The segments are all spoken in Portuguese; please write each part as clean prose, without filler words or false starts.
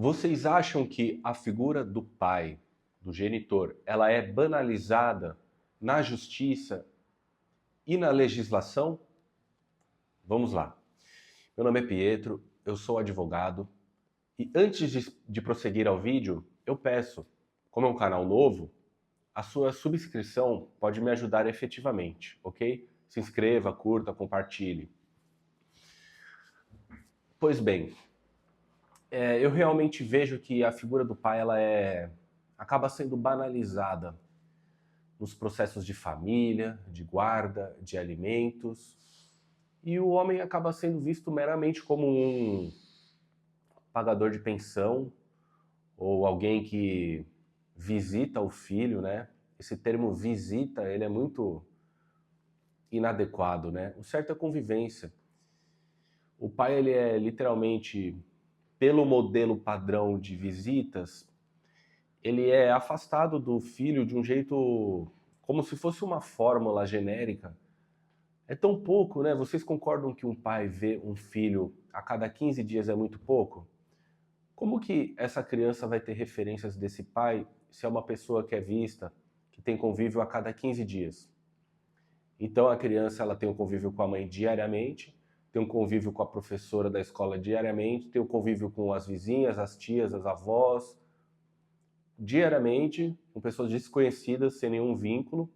Vocês acham que a figura do pai, do genitor, ela é banalizada na justiça e na legislação? Vamos lá. Meu nome é Pietro, eu sou advogado e antes de prosseguir ao vídeo, eu peço, como é um canal novo, a sua subscrição pode me ajudar efetivamente, ok? Se inscreva, curta, compartilhe. Pois bem, eu realmente vejo que a figura do pai acaba sendo banalizada nos processos de família, de guarda, de alimentos, e o homem acaba sendo visto meramente como um pagador de pensão ou alguém que visita o filho, né? Esse termo visita, ele é muito inadequado, né? O certo é convivência. O pai, ele é literalmente, pelo modelo padrão de visitas, ele é afastado do filho de um jeito como se fosse uma fórmula genérica. É tão pouco, né? Vocês concordam que um pai vê um filho a cada 15 dias é muito pouco? Como que essa criança vai ter referências desse pai se é uma pessoa que é vista, que tem convívio a cada 15 dias? Então a criança ela tem um convívio com a mãe diariamente, tem um convívio com a professora da escola diariamente, tem um convívio com as vizinhas, as tias, as avós, diariamente, com pessoas desconhecidas sem nenhum vínculo,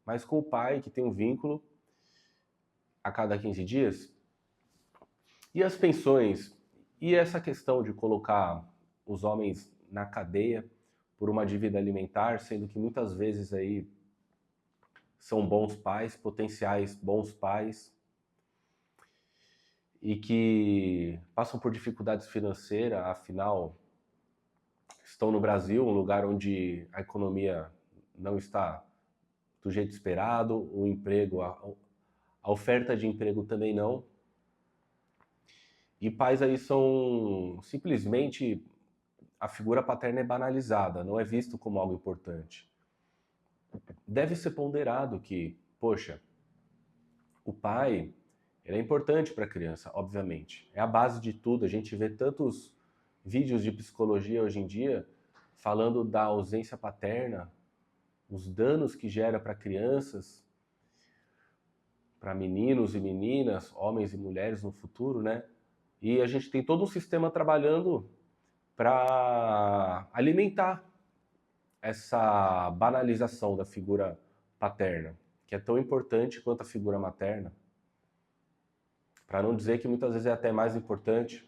mas com o pai que tem um vínculo a cada 15 dias. E as pensões? E essa questão de colocar os homens na cadeia por uma dívida alimentar, sendo que muitas vezes aí são bons pais, potenciais bons pais, e que passam por dificuldades financeiras, afinal estão no Brasil, um lugar onde a economia não está do jeito esperado, o emprego, a oferta de emprego também não. E pais aí são simplesmente a figura paterna é banalizada, não é visto como algo importante. Deve ser ponderado que, poxa, o pai ele é importante para a criança, obviamente. É a base de tudo. A gente vê tantos vídeos de psicologia hoje em dia falando da ausência paterna, os danos que gera para crianças, para meninos e meninas, homens e mulheres no futuro, né? E a gente tem todo um sistema trabalhando para alimentar essa banalização da figura paterna, que é tão importante quanto a figura materna, para não dizer que muitas vezes é até mais importante.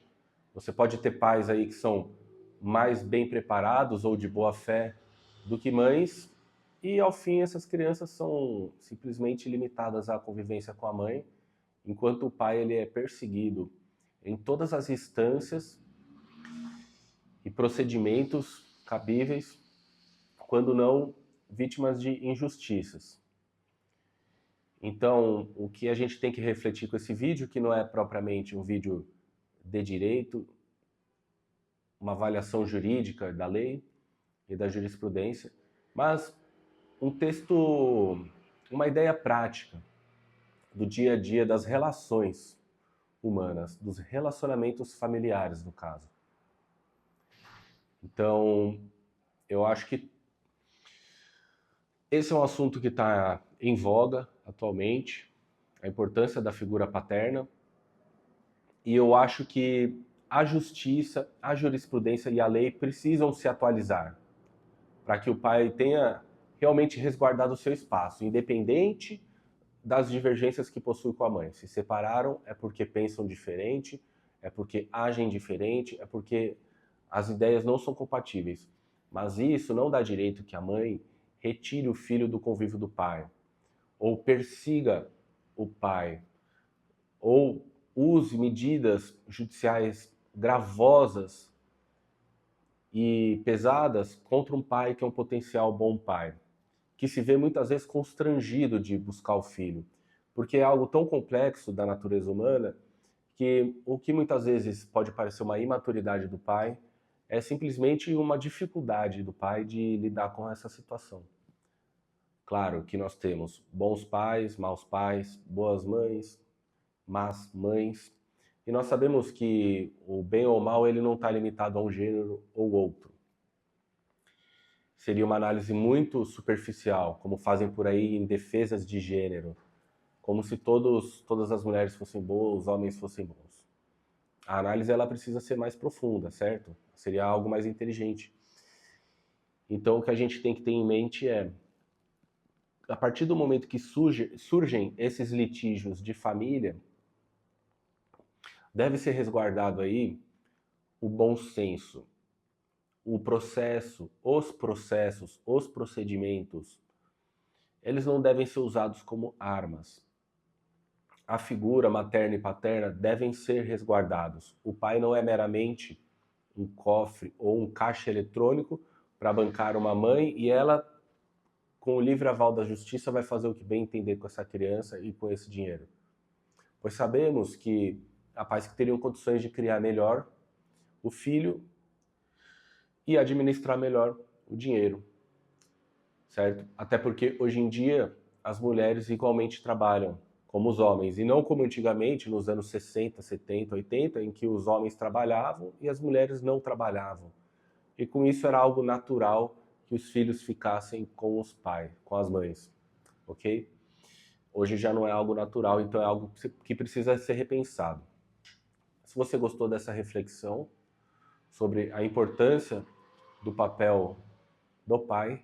Você pode ter pais aí que são mais bem preparados ou de boa fé do que mães, e ao fim essas crianças são simplesmente limitadas à convivência com a mãe, enquanto o pai ele é perseguido em todas as instâncias e procedimentos cabíveis, quando não vítimas de injustiças. Então, o que a gente tem que refletir com esse vídeo, que não é propriamente um vídeo de direito, uma avaliação jurídica da lei e da jurisprudência, mas um texto, uma ideia prática do dia a dia das relações humanas, dos relacionamentos familiares, no caso. Então, eu acho que esse é um assunto que está em voga atualmente, a importância da figura paterna, e eu acho que a justiça, a jurisprudência e a lei precisam se atualizar para que o pai tenha realmente resguardado o seu espaço, independente das divergências que possui com a mãe. Se separaram é porque pensam diferente, é porque agem diferente, é porque as ideias não são compatíveis. Mas isso não dá direito que a mãe retire o filho do convívio do pai, ou persiga o pai, ou use medidas judiciais gravosas e pesadas contra um pai que é um potencial bom pai, que se vê muitas vezes constrangido de buscar o filho, porque é algo tão complexo da natureza humana que o que muitas vezes pode parecer uma imaturidade do pai é simplesmente uma dificuldade do pai de lidar com essa situação. Claro que nós temos bons pais, maus pais, boas mães, más mães, E nós sabemos que o bem ou mal ele não está limitado a um gênero ou outro. Seria uma análise muito superficial, como fazem por aí em defesas de gênero, como se todas as mulheres fossem boas, os homens fossem bons. A análise ela precisa ser mais profunda, certo? Seria algo mais inteligente. Então o que a gente tem que ter em mente é, a partir do momento que surgem esses litígios de família, deve ser resguardado aí o bom senso, o processo, os procedimentos, eles não devem ser usados como armas. A figura materna e paterna devem ser resguardados. O pai não é meramente um cofre ou um caixa eletrônico para bancar uma mãe e ela, com o livre aval da justiça, vai fazer o que bem entender com essa criança e com esse dinheiro. Pois sabemos que há pais que teriam condições de criar melhor o filho e administrar melhor o dinheiro, certo? Até porque hoje em dia as mulheres igualmente trabalham como os homens, e não como antigamente, nos anos 60, 70, 80, em que os homens trabalhavam e as mulheres não trabalhavam. E com isso era algo natural que os filhos ficassem com os pais, com as mães, ok? Hoje já não é algo natural, então é algo que precisa ser repensado. Se você gostou dessa reflexão sobre a importância do papel do pai,